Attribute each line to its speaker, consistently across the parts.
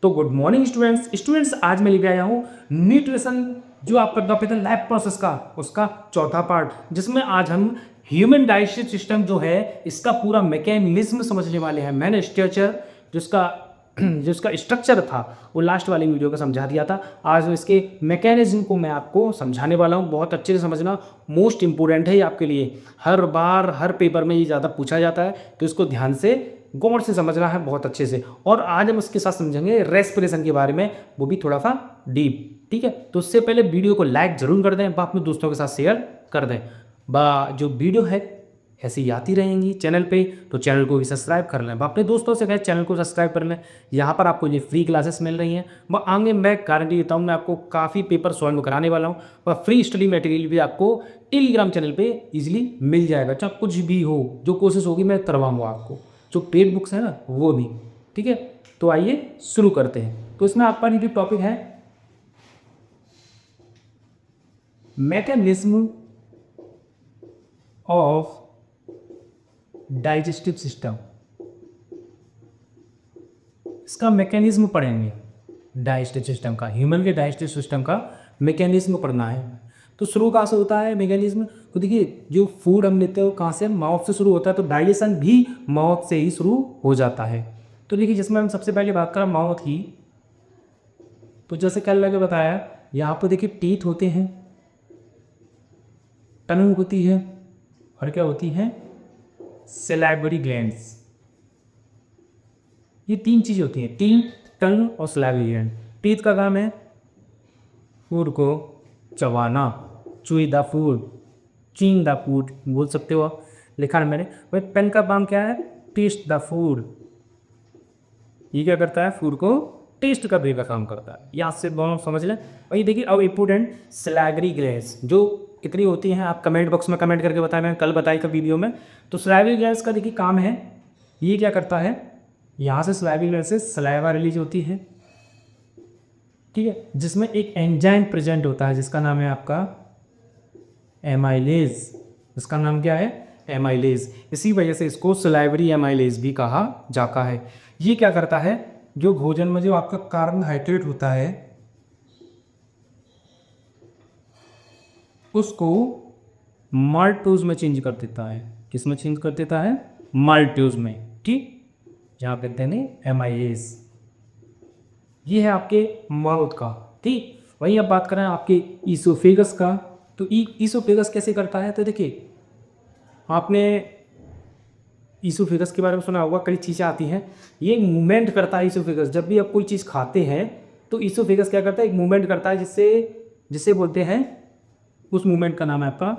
Speaker 1: तो good morning students आज मैं लेके आया हूँ न्यूट्रिशन जो आपका टॉपिक है लैब प्रोसेस का, उसका चौथा पार्ट, जिसमें आज हम ह्यूमन डाइजेस्टिव सिस्टम जो है इसका पूरा मैकेनिज्म समझने वाले हैं। मैंने स्ट्रक्चर जिसका स्ट्रक्चर था वो लास्ट वाली वीडियो का समझा दिया था। आज इसके मैकेनिज्म को मैं आपको समझाने वाला हूँ। बहुत अच्छे से समझना, मोस्ट इंपॉर्टेंट है ये आपके लिए। हर बार हर पेपर में ये ज़्यादा पूछा जाता है, तो इसको ध्यान से गौर से समझना है बहुत अच्छे से। और आज हम उसके साथ समझेंगे रेस्पिरेशन के बारे में, वो भी थोड़ा सा डीप। ठीक है, तो उससे पहले वीडियो को लाइक जरूर कर दें, अपने दोस्तों के साथ शेयर कर दें। जो वीडियो है ऐसे ही आती रहेंगी चैनल पे, तो चैनल को भी सब्सक्राइब कर लें। अपने दोस्तों से कहें चैनल को सब्सक्राइब कर लें। यहाँ पर आपको ये फ्री क्लासेस मिल रही हैं। मैं आगे मैं गारंटी देता हूँ, मैं आपको काफ़ी पेपर सॉल्व कराने वाला हूँ। और फ्री स्टडी मटेरियल भी आपको टेलीग्राम चैनल पे इजीली मिल जाएगा। चाहे कुछ भी हो, जो कोशिश होगी मैं करवाऊँगा आपको। जो पेड बुक्स है ना वो भी। ठीक है, तो आइए शुरू करते हैं। तो इसमें आपका जो टॉपिक है मैकेनिज्म ऑफ डाइजेस्टिव सिस्टम, इसका मैकेनिज्म पढ़ेंगे। डाइजेस्टिव सिस्टम का, ह्यूमन के डाइजेस्टिव सिस्टम का मैकेनिज्म पढ़ना है। तो शुरू कहाँ से होता है मैकेनिज्म? तो देखिए, जो फूड हम लेते हैं वो कहाँ से, माउथ से शुरू होता है। तो डाइजेशन भी माउथ से ही शुरू हो जाता है। तो देखिए, जिसमें हम सबसे पहले बात करें माउथ की, तो जैसे कल लगे बताया, यहाँ पर देखिए टीथ होते हैं, टंग होती है, और क्या होती है, सैलिवरी ग्लैंड्स। ये तीन चीज़ें होती हैं, टीथ, टंग और सैलिवरी ग्लैंड। टीथ का काम है फूड को चबाना, chewy the food, चीइंग the food बोल सकते हो आप, लिखा है मैंने। भाई पेन का काम क्या है, टेस्ट द फूड। ये क्या करता है, फूड को टेस्ट करने का काम करता है। यहाँ से दोनों समझ लें। वही देखिए, अब इम्पोर्टेंट सैलिवरी ग्लैंड्स जो कितनी होती हैं, आप कमेंट बॉक्स में कमेंट करके बताएं, मैंने कल बताई था वीडियो में। तो सैलिवरी ग्लैंड्स का देखिए काम है, ये क्या करता है, यहाँ से सैलिवरी ग्लैंड से सलाइवा रिलीज होती है। ठीक है, जिसमें एक एंजाइम प्रेजेंट होता है जिसका नाम है आपका एमाइलेज। इसका नाम क्या है, एमाइलेज। इसी वजह से इसको सलाइवरी एमाइलेज भी कहा जाता है। ये क्या करता है, जो भोजन में जो आपका कार्बोहाइड्रेट होता है उसको माल्टोज में चेंज कर देता है। किस में चेंज कर देता है, माल्टोज में। ठीक, जहाँ कहते हैं एमाइलेज। ये है आपके माउथ का। ठीक, वहीं अब बात करें आपके ईसोफेगस का। तो ईसोफेगस कैसे करता है, तो देखिए आपने ईसोफेगस के बारे में सुना होगा, कई चीज़ें आती हैं, ये मूवमेंट करता है ईसोफेगस। जब भी आप कोई चीज़ खाते हैं तो ईसोफेगस क्या करता है, एक मूवमेंट करता है, जिससे बोलते हैं, उस मूवमेंट का नाम है आपका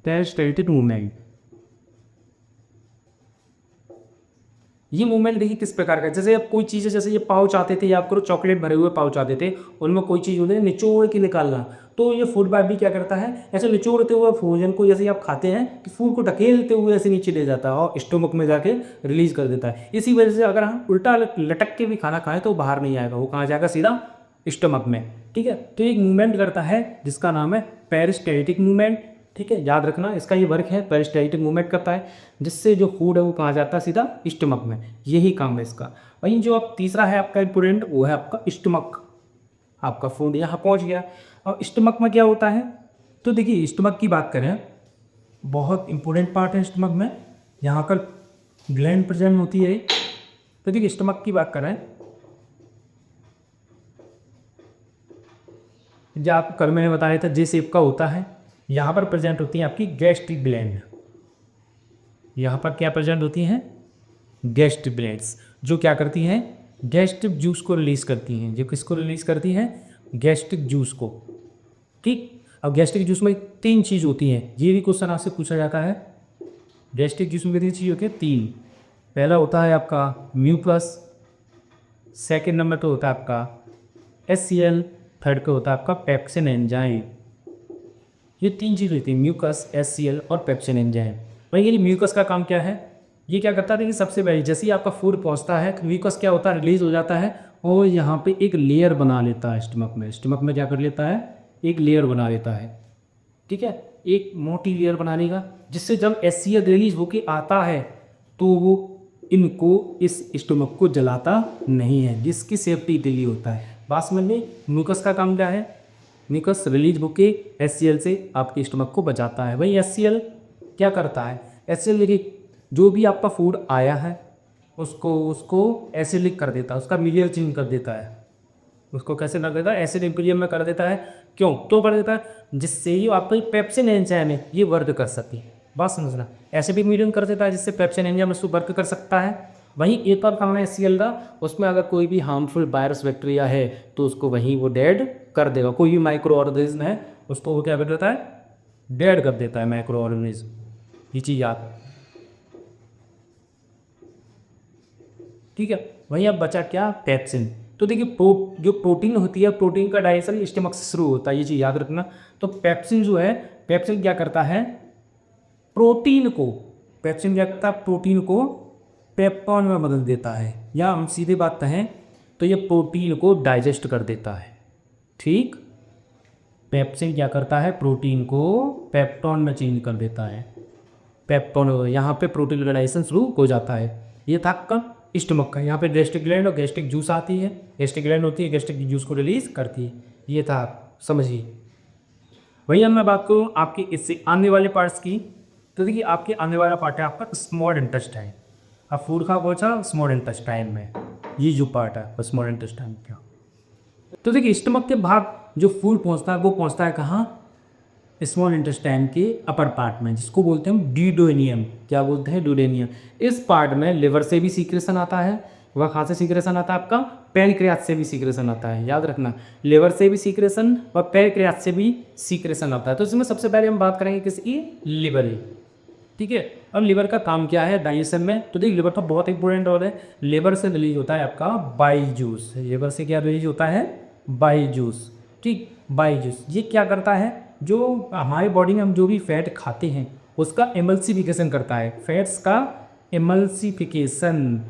Speaker 1: पेरिस्टाल्टिक मूवमेंट। ये मूवमेंट देखिए किस प्रकार का है, जैसे आप कोई चीज़ है, जैसे ये पाउच आते थे, या आपको चॉकलेट भरे हुए पाउच आते थे, उनमें कोई चीज़ होती है निचोड़ के निकालना। तो ये फूड पाइप भी क्या करता है, ऐसे निचोड़ते हुए भोजन को, जैसे आप खाते हैं कि फूड को ढकेलते हुए ऐसे नीचे ले जाता है और स्टोमक में जाके रिलीज कर देता है। इसी वजह से अगर हम उल्टा लटक के भी खाना खाएं तो बाहर नहीं आएगा, वो कहाँ जाएगा, सीधा स्टोमक में। ठीक है, तो एक मूवमेंट करता है जिसका नाम है पेरिस्टाल्टिक मूवमेंट। ठीक है, याद रखना, इसका ये वर्क है, पेरिस्टाल्टिक मूवमेंट करता है, जिससे जो फूड है वो कहाँ जाता है, सीधा स्टमक में। यही काम है इसका। वहीं जो अब तीसरा है आपका इंपोर्टेंट, वो है आपका स्टमक। आपका फूड यहाँ पहुँच गया, और स्टमक में क्या होता है, तो देखिए स्टमक की बात करें, बहुत इंपॉर्टेंट पार्ट है स्टमक में। यहाँ का ग्लैंड प्रेजेंट होती है। तो देखिए स्टमक की बात करें, जो आपको कल मैंने बताया था जे शेप का होता है। यहाँ पर प्रेजेंट होती है आपकी गैस्ट्रिक ग्लैंड। यहाँ पर क्या प्रेजेंट होती हैं, गैस्ट्रिक ग्लैंड्स, जो क्या करती हैं, गैस्ट्रिक जूस को रिलीज करती हैं। जो किसको रिलीज करती हैं, गैस्ट्रिक जूस को। ठीक, अब गैस्ट्रिक जूस में तीन चीज़ होती हैं, ये भी क्वेश्चन आपसे पूछा जाता है। गैस्ट्रिक जूस में कितनी चीज़ होती है, तीन। पहला होता है आपका म्यूकस, सेकेंड नंबर तो होता है आपका HCl, थर्ड का होता है आपका पेप्सिन एंजाइम। ये तीन चीज़ होती है, म्यूकस, HCl और पेप्सिन एंजाइम। भाई ये म्यूकस का काम क्या है, ये क्या करता है कि सबसे पहले जैसे ही आपका फूड पहुंचता है तो म्यूकस क्या होता है, रिलीज हो जाता है, और यहाँ पे एक लेयर बना लेता है स्टमक में। स्टमक में क्या कर लेता है, एक लेयर बना लेता है। ठीक है, एक मोटी लेयर बना लेगा, जिससे जब HCl रिलीज होके आता है तो वो इनको इस स्टोमक को जलाता नहीं है, जिसकी सेफ्टी के लिए होता है। बात समझ में? म्यूकस का काम क्या है? म्यूकस रिलीज होके HCl से आपके स्टोमक को बचाता है। भाई HCl क्या करता है? HCl देखिए, जो भी आपका फूड आया है उसको एसिडिक कर देता है, उसका मीडियल चेंज कर देता है। उसको कैसे कर देता है? एसिड इक्विलिब्रियम में कर देता है। क्यों कर देता है? जिससे ये आपका पेप्सिन एंजाइम है ये वर्क कर सके। बात समझना, एसिडिक मीडियम कर देता है जिससे पेप्सिन एंजाइम उसको वर्क कर सकता है। वहीं एक और काम है HCl का, उसमें अगर कोई भी हार्मफुल वायरस बैक्टीरिया है तो उसको वहीं वो डेड कर देगा। कोई भी माइक्रो ऑर्गेनिज्म है उसको वो क्या कर देता है? डेड कर देता है माइक्रो ऑर्गेनिज्म। ये चीज़ याद, ठीक है। वहीं अब बचा क्या? पेप्सिन। तो देखिए जो प्रोटीन होती है, प्रोटीन का डाइजेशन स्टमक से शुरू होता है, ये चीज़ याद रखना। तो पेप्सिन जो है, पेप्सिन क्या करता है? प्रोटीन को, पेप्सिन क्या करता है? प्रोटीन को पेप्टोन में बदल देता है, या हम सीधे बात कहें तो ये प्रोटीन को डाइजेस्ट कर देता है। ठीक, पेप्सिन क्या करता है? प्रोटीन को पेप्टोन में चेंज कर देता है। पेप्टोन, यहाँ पे प्रोटीन का डाइजेशन शुरू हो जाता है। ये था आपका स्टमक का। यहाँ पे गैस्ट्रिक ग्लैंड और गैस्ट्रिक जूस आती है, गैस्ट्रिक ग्लैंड होती है, गैस्ट्रिक जूस को रिलीज करती है। ये था, समझिए। वही अब मैं बात करूँ आपकी इससे आने वाले पार्ट्स की, तो देखिए आपके आने वाला पार्ट है आपका स्मॉल इंटेस्टाइन। अब फूड का पहुँचा स्मॉल इंटेस्टाइन में, ये जो पार्ट है स्मॉल इंटेस्टाइन का। तो देखिए स्टमक के भाग जो फूड पहुँचता है वो पहुँचता है कहाँ? स्मॉल इंटेस्टाइन के अपर पार्ट में, जिसको बोलते हैं ड्यूडेनियम। क्या बोलते हैं? ड्यूडेनियम। इस पार्ट में लिवर से भी सीक्रेशन आता है, वह कहाँ से सीक्रेशन आता है? आपका पैनक्रियाज से भी सीक्रेशन आता है। याद रखना, लिवर से भी सीक्रेशन और पैनक्रियाज से भी सीक्रेशन आता है। तो इसमें सबसे पहले हम बात करेंगे किसकी? लिवर की। ठीक है, अब लिवर का काम क्या है डाइजेशन में? तो देखिए लिवर का बहुत इंपॉर्टेंट रोल है। लिवर से रिलीज होता है आपका बाइल जूस। लिवर से क्या रिलीज होता है? Bile juice. ठीक, बाइल जूस ये क्या करता है? जो हमारी बॉडी में हम जो भी फैट खाते हैं उसका एमल्सिफिकेशन करता है। फैट्स का एमल्सिफिकेशन,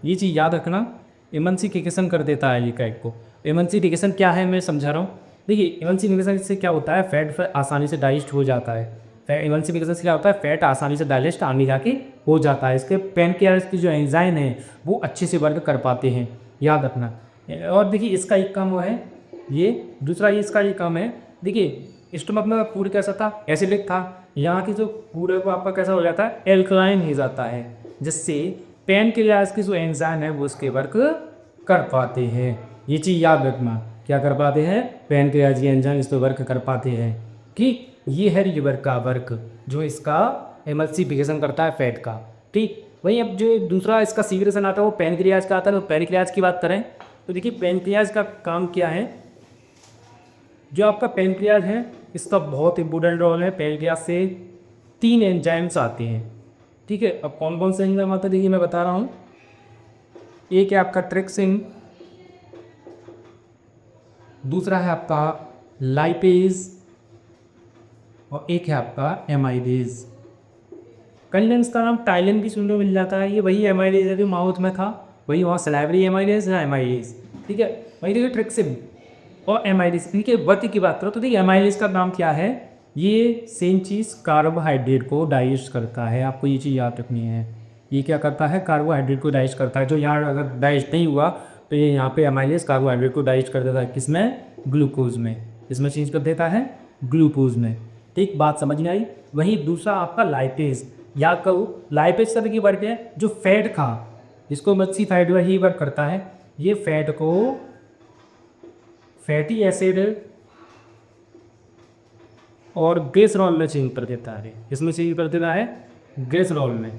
Speaker 1: ये चीज़ याद रखना, एमल्सिफिकेशन कर देता है लिकाइड को। एमल्सिफिकेशन क्या है मैं समझा रहा हूँ। देखिए एमल्सिफिकेशन से क्या होता है? फैट आसानी से डाइजेस्ट हो जाता है। एमल्सिफिकेशन से क्या होता है? फैट आसानी से डाइजेस्ट आने जाके हो जाता है। इसके पैनक्रियाज की जो एंजाइम है वो अच्छे से वर्क कर पाते हैं, याद रखना। और देखिए इसका एक काम वो है, ये दूसरा ये इसका एक काम है। देखिए स्टमक में फूड कैसा था? एसिडिक था। यहाँ की जो फूड है वो आपका कैसा हो जाता है? एल्कलाइन हो जाता है, जिससे पैनक्रियाज की जो एंजाइम है वो उसके वर्क कर पाते हैं। ये चीज़ याद रखना, क्या कर पाते हैं? पैनक्रियाज की एंजाइम इस पर वर्क कर पाते हैं। ठीक, ये है लिवर का वर्क जो इसका एमल्सिफिकेशन करता है फैट का। ठीक, वहीं अब जो दूसरा इसका सीक्रेशन आता है वो पैनक्रियाज का आता है। तो पैनक्रियाज की बात करें तो देखिए पैनक्रियाज का काम क्या है? जो आपका पैनक्रियाज है इसका बहुत इंपॉर्टेंट रोल है। पैनक्रियाज से 3 एंजाइम्स आते हैं। ठीक है, अब कौन कौन से एंजाइम आते हैं देखिए मैं बता रहा हूँ। एक है आपका ट्रिप्सिन, दूसरा है आपका लाइपेज और एक है आपका एमाइलेज। कंडेंस का नाम टाइलिन भी सुनने को मिल जाता है। ये वही एमाइलेज है जो माउथ में था, वही वहाँ सलाइवरी एमाइलेज है एमाइलेज। ठीक है, वही देखिए ट्रिप्सिन और एमाइलेज। ठीक है, वर्क की बात करो तो देखिए एमाइलेज का नाम क्या है? ये सेम चीज़ कार्बोहाइड्रेट को डाइजेस्ट करता है। आपको ये चीज़ याद रखनी है। ये क्या करता है? कार्बोहाइड्रेट को डाइजेस्ट करता है। जो यहाँ अगर डाइजेस्ट नहीं हुआ तो ये यहाँ पे एमाइलेज कार्बोहाइड्रेट को डाइजेस्ट कर देता है। किसमें? ग्लूकोज में। इसमें चेंज कर देता है ग्लूकोज में। ठीक, बात समझ में आई। वहीं दूसरा आपका लाइपेज, याद करो लाइपेज का देखिए वर्क है जो फैट का, जिसको मच्छी फैट ही वर्क करता है। ये फैट को फैटी एसिड और ग्लिसरॉल में चेंज कर देता है। इसमें चेंज कर देता है ग्लिसरॉल में।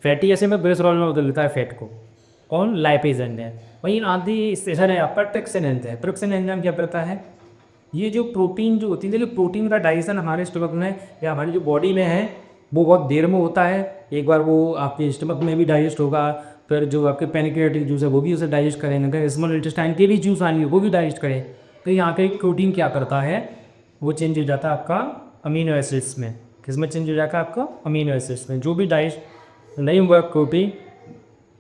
Speaker 1: फैटी एसिड में ग्लिसरॉल में बदल देता है फैट को। कौन? Lipase enzyme. वहीं आधी स्टेशन है आपका ट्रिप्सिन एंजाइम। ट्रिप्सिन एंजाइम क्या करता है? ये जो प्रोटीन जो होती है, देखिए प्रोटीन का डाइजेशन हमारे स्टमक में या हमारी जो बॉडी में है वो बहुत देर में होता है। एक बार वो आपके स्टमक में भी डाइजेस्ट होगा, फिर जो आपके पैनक्रियाटिक जूस है वो भी उसे डाइजेस्ट करेंगे, स्मॉल इंटेस्टाइन के भी जूस आएंगे वो भी डाइजेस्ट करें। तो यहाँ पे प्रोटीन क्या करता है? वो चेंज हो जाता है आपका अमीनो एसिड्स में। किस में चेंज हो जाता है? आपका अमीनो एसिड्स में। जो भी डाइजेस्ट नहीं हुआ प्रोटीन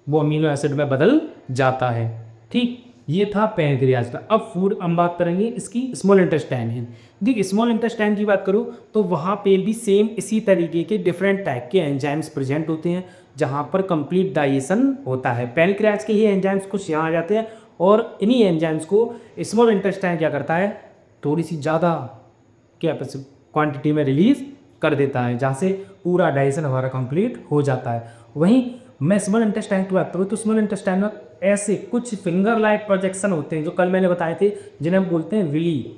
Speaker 1: वो अमीनो एसिड में बदल जाता है। ठीक, ये था पैनक्रियाज का। अब फूड हम बात करेंगे इसकी स्मॉल इंटेस्टाइन है। देखिए स्मॉल इंटेस्टाइन की बात करूँ तो वहाँ पे भी सेम इसी तरीके के डिफरेंट टाइप के एंजाइम्स प्रेजेंट होते हैं जहाँ पर कंप्लीट डाइजेशन होता है। पैनक्रियाज के ही एंजाइम्स कुछ यहाँ आ जाते हैं और इन्हीं एंजाइम्स को स्मॉल इंटेस्टाइन क्या करता है, थोड़ी सी ज़्यादा क्वांटिटी में रिलीज कर देता है, जहाँ से पूरा डाइजेशन हमारा कंप्लीट हो जाता है। वहीं मैं स्मॉल इंटेस्टाइन की बात करूँ तो स्मॉल इंटेस्टाइन में ऐसे कुछ फिंगर लाइक प्रोजेक्शन होते हैं जो कल मैंने बताए थे, जिन्हें हम बोलते हैं विली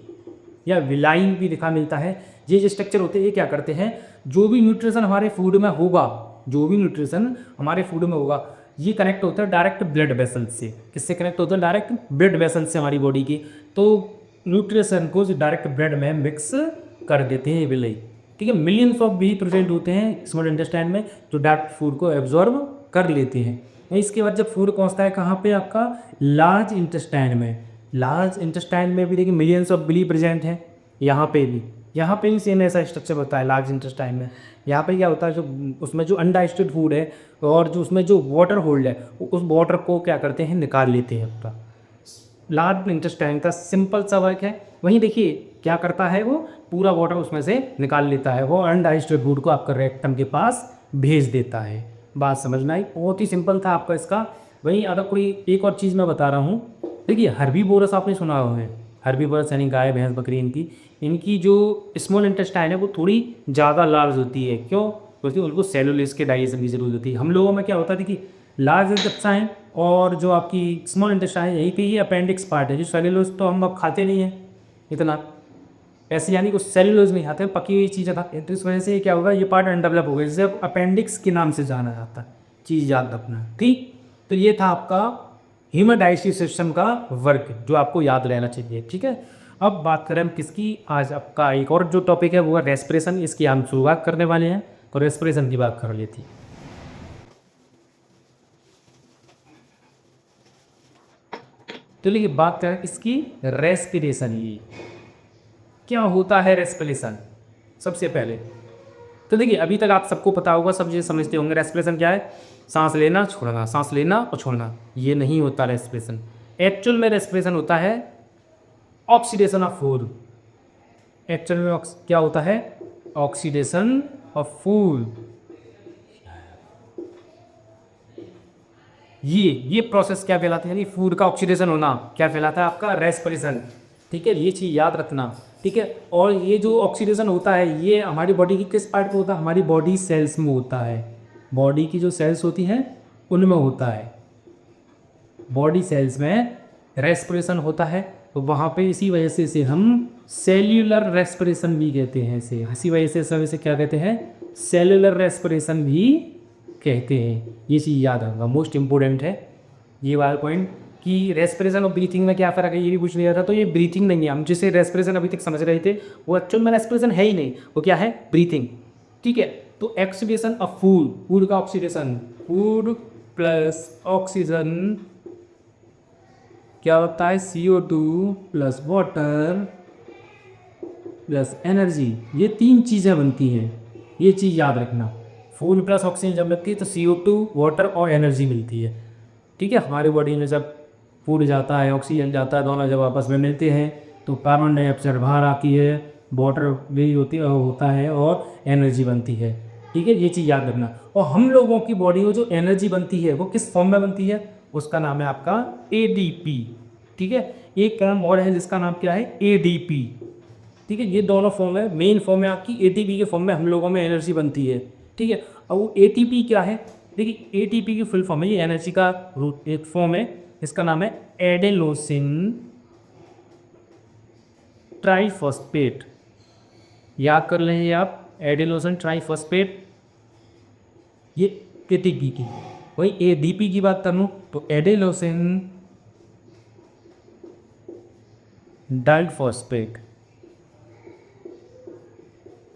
Speaker 1: या विलाइन भी दिखा मिलता है। ये जो स्ट्रक्चर होते हैं ये क्या करते हैं, जो भी न्यूट्रिशन हमारे फूड में होगा, जो भी न्यूट्रिशन हमारे फूड में होगा, ये कनेक्ट होता है डायरेक्ट ब्लड वेसल से। किससे कनेक्ट होता है? डायरेक्ट ब्लड वेसल से हमारी बॉडी की। तो न्यूट्रिशन को डायरेक्ट ब्लड में मिक्स कर देते हैं विलाई। ठीक है, मिलियंस ऑफ भी प्रेजेंट होते हैं स्मॉल इंटेस्टाइन में जो डायरेक्ट फूड को एब्जॉर्ब कर लेते हैं। इसके बाद जब फूड पहुंचता है कहाँ पे? आपका लार्ज इंटेस्टाइन में। लार्ज इंटेस्टाइन में भी देखिए मिलियंस ऑफ बिली प्रेजेंट हैं। यहाँ पे भी सेम ऐसा स्ट्रक्चर होता है लार्ज इंटेस्टाइन में। यहाँ पे क्या होता है, जो उसमें जो अनडाइजेस्टेड फूड है और जो उसमें जो वाटर होल्ड है उस वाटर को क्या करते हैं, निकाल लेते हैं अपना। लार्ज इंटेस्टाइन का सिंपल सा वर्क है। वहीं देखिए क्या करता है, वो पूरा वाटर उसमें से निकाल लेता है, वो अनडाइजेस्टेड फूड को आपका रेक्टम के पास भेज देता है। बात समझना ही बहुत ही सिंपल था आपका इसका। वहीं अगर कोई एक और चीज़ मैं बता रहा हूँ, देखिए हर्बीवोरस आपने सुना हुआ है, हर्बीवोरस यानी गाय भैंस बकरी, इनकी जो स्मॉल इंटेस्टाइन है वो थोड़ी ज़्यादा लार्ज होती है। क्यों? क्योंकि उनको सेलुलोज के डाइजेशन की जरूरत होती है। हम लोगों में क्या होता है कि लार्ज इंटेस्टाइन और जो आपकी स्मॉल इंटेस्टाइन यहीं पे ही अपेंडिक्स पार्ट है, जो सेलुलोज तो हम अब खाते नहीं हैं इतना, ऐसे यानी कुछ सेलुलोज नहीं खाते, पकी हुई चीज़ें खाते हैं। तो इस वजह से क्या होगा, ये पार्ट अनडेवलप हो गया, जिसे अब अपेंडिक्स के नाम से जाना जाता है। चीज़ याद रखना, ठीक। तो ये था आपका ह्यूमन डाइजेस्टिव सिस्टम का वर्क जो आपको याद रहना चाहिए, ठीक है। अब बात करें हम किसकी, आज आपका एक और जो टॉपिक है वो है रेस्पिरेशन। इसकी हम शुरुआत करने वाले हैं, तो रेस्पिरेशन की बात कर लेती। तो देखिए बात करें इसकी रेस्पिरेशन की, क्या होता है रेस्पिरेशन। सबसे पहले तो देखिए अभी तक आप सबको पता होगा, सब ये समझते होंगे रेस्पिरेशन क्या है, सांस लेना छोड़ना, सांस लेना और छोड़ना। ये नहीं होता रेस्पिरेशन। एक्चुअल में रेस्पिरेशन होता है ऑक्सीडेशन ऑफ फूड। एक्चुअल में क्या होता है, ऑक्सीडेशन ऑफ फूड। ये प्रोसेस क्या कहलाता है, यानी फूड का ऑक्सीडेशन होना क्या कहलाता है, आपका रेस्पिरेशन। ठीक है, ये चीज़ याद रखना, ठीक है। और ये जो ऑक्सीडेशन होता है ये हमारी बॉडी की किस पार्ट में होता है, हमारी बॉडी सेल्स में होता है। बॉडी की जो सेल्स होती हैं उनमें होता है, बॉडी सेल्स में रेस्पिरेशन होता है। तो वहाँ पे इसी वजह से इसे हम सेल्यूलर रेस्पिरेशन भी कहते हैं। इसी वजह से सब इसे क्या कहते हैं, सेल्यूलर रेस्पिरेशन भी कहते हैं। ये चीज़ याद रखना, मोस्ट इंपॉर्टेंट है ये वाला पॉइंट कि रेस्पिरेशन और ब्रीथिंग में क्या फ़र्क है, ये भी पूछ लिया था। तो ये ब्रीथिंग नहीं है, हम जिसे रेस्पिरेशन अभी तक समझ रहे थे वो एक्चुअल में रेस्पिरेशन है ही नहीं, वो क्या है, ब्रीथिंग। ठीक है, तो ऑक्सीडेशन ऑफ फूड, फूड का ऑक्सीडेशन, फूड प्लस ऑक्सीजन क्या होता है, CO2 plus water plus energy, ये तीन चीज़ें बनती हैं। ये चीज़ याद रखना, फूड प्लस ऑक्सीजन जब लगती है तो CO2 वाटर और एनर्जी मिलती है। ठीक है, हमारी बॉडी में जब फूड जाता है ऑक्सीजन जाता है, दोनों जब आपस में मिलते हैं तो कार्बन डाइऑक्साइड बाहर आती है, वाटर भी होता है और एनर्जी बनती है। ठीक है, ये चीज़ याद रखना। और हम लोगों की बॉडी में जो एनर्जी बनती है वो किस फॉर्म में बनती है, उसका नाम है आपका ADP। ठीक है, एक टर्म और है जिसका नाम क्या है, ADP। ठीक है, ये दोनों फॉर्म है, मेन फॉर्म है आपकी ATP के फॉर्म में हम लोगों में एनर्जी बनती है। ठीक है, और वो ATP क्या है, देखिए ATP की फुल फॉर्म है, ये एनर्जी का रूट एक फॉर्म है, इसका नाम है एडेनोसिन ट्राइफॉस्फेट। याद कर लेंगे आप, एडेनोसिन ट्राइफॉस्फेट, ये ATP की। वही ADP की बात करूँ तो एडेनोसिन डाइफॉस्फेट,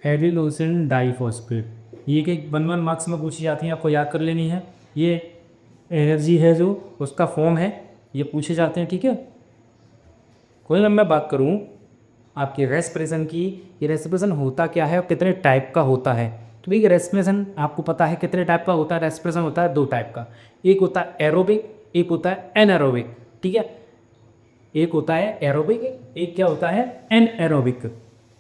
Speaker 1: एडेनोसिन डाइफॉस्फेट। ये कि 1 मार्क्स में पूछी जाती हैं, आपको याद कर लेनी है। ये एनर्जी है जो उसका फॉर्म है, ये पूछे जाते हैं। ठीक है, कोई ना मैं बात करूँ आपके रेस्पिरेशन की, ये रेस्पिरेशन होता क्या है और कितने टाइप का होता है। तो देखिए रेस्पिरेशन आपको पता है कितने टाइप का होता है, रेस्पिरेशन होता है 2 टाइप का, एक होता है एरोबिक, एक होता है एनारोबिक। ठीक है, एक होता है एरोबिक, एक क्या होता है एनएरोबिक।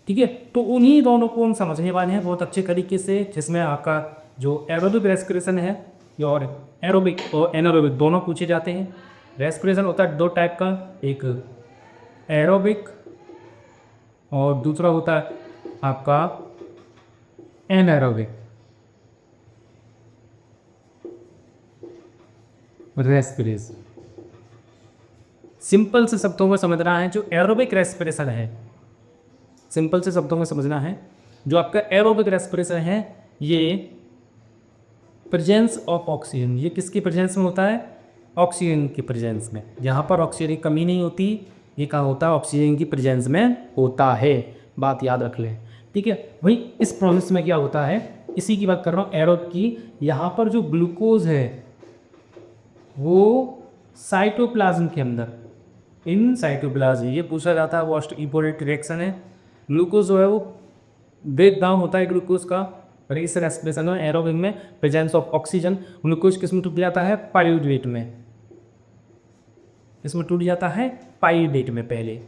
Speaker 1: ठीक है, तो उन्हीं दोनों को हम समझने वाले हैं बहुत अच्छे तरीके से, जिसमें आपका जो एरोबिक रेस्पिरेशन है और एरोबिक और एनारोबिक दोनों पूछे जाते हैं। रेस्पिरेशन होता है दो टाइप का, एक एरोबिक और दूसरा होता है आपका एनारोबिक रेस्पिरेशन। सिंपल से शब्दों में समझना है, जो एरोबिक रेस्पिरेशन है, सिंपल से शब्दों में समझना है, जो आपका एरोबिक रेस्पिरेशन है ये प्रेजेंस ऑफ ऑक्सीजन, ये किसकी प्रेजेंस में होता है? ऑक्सीजन की प्रेजेंस में। जहाँ पर ऑक्सीजन की कमी नहीं होती, ये कहाँ होता है? ऑक्सीजन की प्रेजेंस में होता है। बात याद रख लें, ठीक है। वही इस प्रोसेस में क्या होता है, इसी की बात कर रहा हूँ एरोब की। यहाँ पर जो ग्लूकोज है वो साइटोप्लाज्म के अंदर, इन साइटोप्लाज्म, ये पूछा जाता है, मोस्ट इंपॉर्टेंट रिएक्शन है। ग्लूकोज जो है वो ब्रेक डाउन होता है ग्लूकोज का, और इस रेस्पिरेशन में एरोबिक में प्रेजेंस ऑफ ऑक्सीजन, ग्लूकोज किस में टूट जाता है? पाइरुवेट में। इसमें टूट जाता है पाइरुवेट में पहले,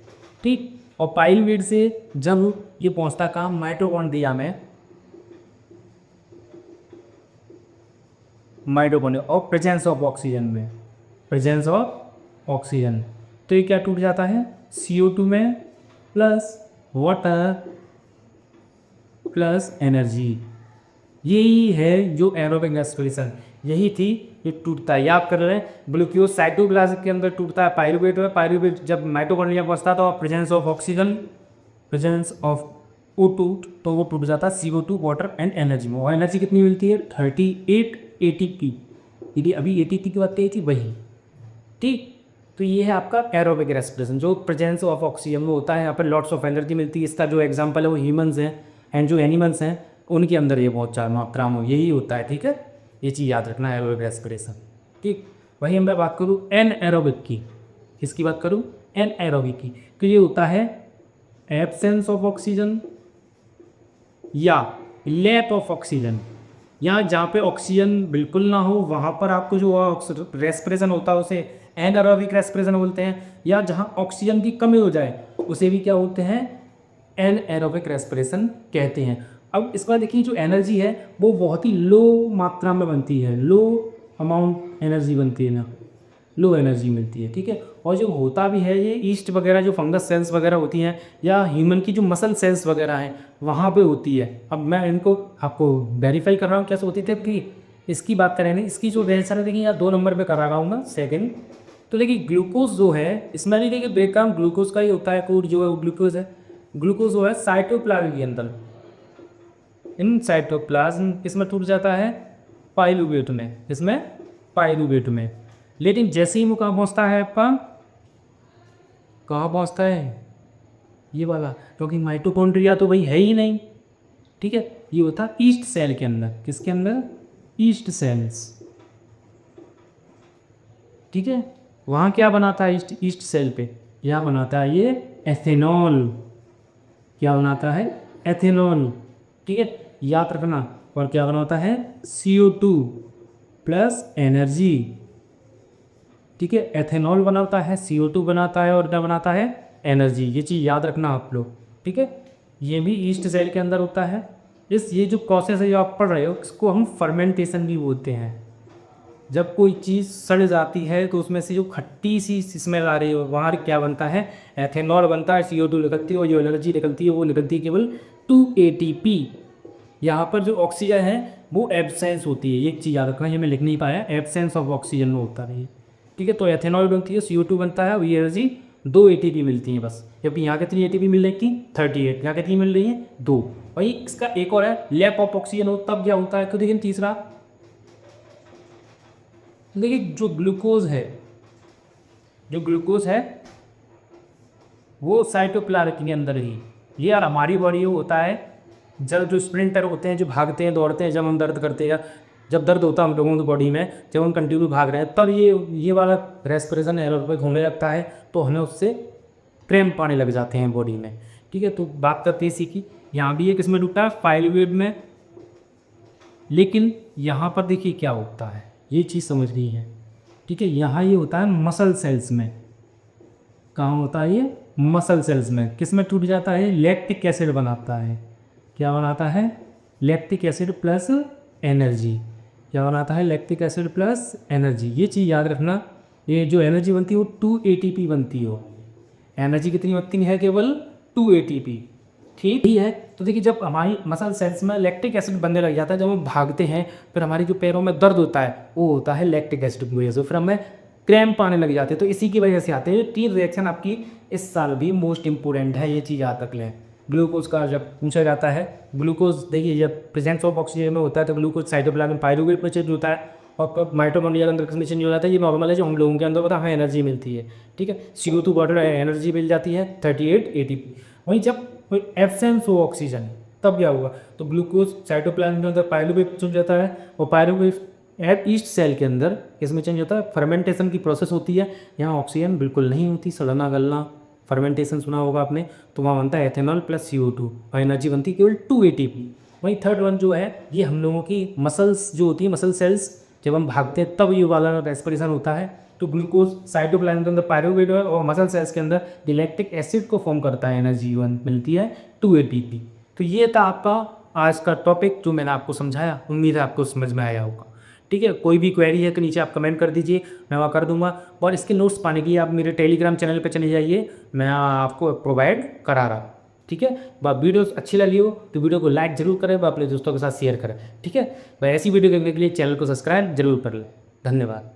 Speaker 1: ठीक। और पाइरुवेट से जब ये पहुंचता कहाँ? माइटोकॉन्ड्रिया में, माइटोकॉन्ड्रिया और प्रेजेंस ऑफ ऑक्सीजन में, प्रेजेंस ऑफ ऑक्सीजन, तो ये क्या टूट जाता है? CO2 में प्लस वाटर प्लस एनर्जी। यही है जो एरोबिक रेस्पिरेशन, यही थी, ये टूटता है। याद कर रहे हैं, ग्लूकोज साइटोप्लाज्म के अंदर टूटता है पाइरुवेट में, पाइरुवेट जब माइटोकॉन्ड्रिया पहुंचता है तो presence of oxygen, presence of O2, तो वो टूट जाता है CO2 वाटर एंड एनर्जी में। और एनर्जी कितनी मिलती है? 38 ATP। यदि अभी ATP की बात कही थी वही, ठीक। तो ये है आपका एरोबिक रेस्पिरेशन, जो प्रेजेंस ऑफ ऑक्सीजन में होता है। यहाँ पर लॉट्स ऑफ एनर्जी मिलती है। इसका जो एग्जांपल है वो ह्यूमंस हैं, एंड जो एनिमल्स हैं उनके अंदर ये बहुत ज़्यादा मात्रा में यही होता है, ठीक है। ये चीज़ याद रखना है, एरोबिक रेस्पिरेशन, ठीक। वही मैं बात करूँ एन एरोबिक की, किसकी बात करूँ? एन एरोबिक की। तो ये होता है एब्सेंस ऑफ ऑक्सीजन या लैक ऑफ ऑक्सीजन, या जहाँ पे ऑक्सीजन बिल्कुल ना हो वहाँ पर आपको जो रेस्पिरेशन होता है उसे एनारोबिक रेस्पिरेशन बोलते हैं, या जहाँ ऑक्सीजन की कमी हो जाए उसे भी क्या बोलते हैं? एनारोबिक रेस्पिरेशन कहते हैं। अब इसके बाद देखिए, जो एनर्जी है वो बहुत ही लो मात्रा में बनती है, लो अमाउंट एनर्जी बनती है ना, लो एनर्जी मिलती है, ठीक है। और जो होता भी है, ये ईस्ट वगैरह जो फंगस सेल्स वगैरह होती हैं, या ह्यूमन की जो मसल सेल्स वगैरह हैं वहाँ पे होती है। अब मैं इनको आपको वेरीफाई कर रहा हूँ कैसे होती थी, कि इसकी बात करें, इसकी जो रेंसर है देखिए यहाँ 2 नंबर पर करा रहा हूँ मैं, सेकेंड। तो देखिए ग्लूकोज जो है, इसमें नहीं देखिए ब्रेकडाउन ग्लूकोज का ही होता है, कोड जो है वो ग्लूकोज है। ग्लूकोज जो है साइटोप्लाज्म के अंदर, इन साइटोप्लाज्म किसमें टूट जाता है? पाइरुवेट में, इसमें पाइरुवेट में। लेकिन जैसे ही वो कहाँ पहुँचता है आपका, कहाँ पहुँचता है? ये वाला, क्योंकि माइटोकॉन्ड्रिया तो भाई है ही नहीं, ठीक है। ये होता है ईस्ट सेल के अंदर, किसके अंदर? ईस्ट सेल्स, ठीक है। वहाँ क्या बनाता है ईस्ट सेल पे? यहाँ बनाता है ये एथेनॉल। क्या बनाता है? एथेनॉल, ठीक है, याद रखना। और क्या बनाता है? CO2 प्लस एनर्जी, ठीक है। एथेनॉल बनाता है, CO2 बनाता है, और क्या बनाता है? एनर्जी। ये चीज़ याद रखना आप लोग, ठीक है। ये भी ईस्ट सेल के अंदर होता है। ये जो प्रोसेस है जो आप पढ़ रहे हो, इसको हम फर्मेंटेशन भी बोलते हैं। जब कोई चीज़ सड़ जाती है तो उसमें से जो खट्टी सी स्मेल आ रही है, वहाँ क्या बनता है? एथेनॉल बनता है, CO2 निकलती है, और जो एनर्जी निकलती है वो निकलती है केवल 2 ATP। यहाँ पर जो ऑक्सीजन है वो एब्सेंस होती है, ये एक चीज़ याद रखना, ये मैं लिख नहीं पाया, एब्सेंस ऑफ ऑक्सीजन में होता है, ठीक है। तो एथेनॉल बनती है, CO2 बनता है, और ये एनर्जी 2 ATP मिलती है बस। जबकि यहाँ कितनी ATP मिल रही थी? 38। यहाँ कितनी मिल रही है? 2। वही इसका एक और है, लैक ऑफ ऑक्सीजन हो तब क्या होता है? तो देखिए तीसरा, देखिए जो ग्लूकोज है, जो ग्लूकोज है वो साइटोप्लाज्म के अंदर ही, ये यार हमारी बॉडी होता है, जब जो स्प्रिंटर होते हैं जो भागते हैं दौड़ते हैं, जब हम दर्द करते हैं, या जब दर्द होता है हम लोगों की बॉडी में, जब हम कंटिन्यू भाग रहे हैं, तब ये वाला रेस्पिरेशन एरोबिक होने लगता है, तो हमें उससे क्रैम्प आने लग जाते हैं बॉडी में, ठीक है। तो बात करते हैं इसी की। यहाँ भी ये किसमें टूटता है? पाइरुवेट में। लेकिन यहाँ पर देखिए क्या होता है, ये चीज़ समझनी है, ठीक है। यहाँ ये होता है मसल सेल्स में, कहाँ होता है ये? मसल सेल्स में। किस में टूट जाता है? लैक्टिक एसिड बनाता है। क्या बनाता है? Lactic acid plus energy. क्या बनाता है? Lactic acid plus energy. ये चीज़ याद रखना, ये जो एनर्जी बनती है वो 2 ATP बनती हो। एनर्जी कितनी बनती है? केवल 2 ATP। ठीक ही है। तो देखिए, जब हमारी मसल सेल्स में लैक्टिक एसिड बनने लग जाता है, जब हम भागते हैं, फिर हमारी जो पैरों में दर्द होता है वो होता है लैक्टिक एसिड की वजह से, फिर हमें क्रैम्प आने लग जाते हैं। तो इसी की वजह से आते हैं। 3 रिएक्शन आपकी इस साल भी मोस्ट इंपॉर्टेंट है, ये चीज़ याद रख लें। ग्लूकोज का जब पूछा जाता है, ग्लूकोज देखिए जब प्रेजेंस ऑफ ऑक्सीजन में होता है तो ग्लूकोज साइटोप्लाज्म पायरुवेट में चेंज होता है, और माइटोकॉन्ड्रिया के अंदर किसमें चेंज हो जाता है? ये नॉर्मल है, जो हम लोगों के अंदर होता है, हमें एनर्जी मिलती है। ठीक है, CO2 वाटर एनर्जी मिल जाती है 38 ATP। वहीं जब कोई एब्सेंस हो ऑक्सीजन तब क्या होगा? तो ग्लूकोज साइटोप्लाज्म के अंदर पायरुवेट चेंज जाता है, और पायरुवेट एट ईस्ट सेल के अंदर किसमें चेंज होता है? फर्मेंटेशन की प्रोसेस होती है। यहाँ ऑक्सीजन बिल्कुल नहीं होती, सड़ना गलना, फर्मेंटेशन सुना होगा आपने, तो वहाँ बनता है एथेनॉल प्लस CO2 और एनर्जी बनती है केवल 2 ATP। वहीं थर्ड वन जो है, ये हम लोगों की मसल्स जो होती है, मसल सेल्स, जब हम भागते हैं तब ये वाला रेस्पिरेशन होता है। तो ग्लूकोज साइटोप्लाज्म के अंदर पायरुवेट है, और मसल सेल्स के अंदर लैक्टिक एसिड को फॉर्म करता है, एनर्जी वन मिलती है 2 ATP। तो ये था आपका आज का टॉपिक जो मैंने आपको समझाया। उम्मीद है आपको समझ में आया होगा। ठीक है, कोई भी क्वेरी है तो नीचे आप कमेंट कर दीजिए, मैं वहाँ कर दूंगा। और इसके नोट्स पाने के लिए आप मेरे टेलीग्राम चैनल पर चले जाइए, मैं आपको प्रोवाइड करा रहा हूँ। ठीक है, वीडियो अच्छी लगी हो तो वीडियो को लाइक जरूर करें, अपने दोस्तों के साथ शेयर करें। ठीक है, ऐसी वीडियो देखने के लिए चैनल को सब्सक्राइब जरूर कर लें। धन्यवाद।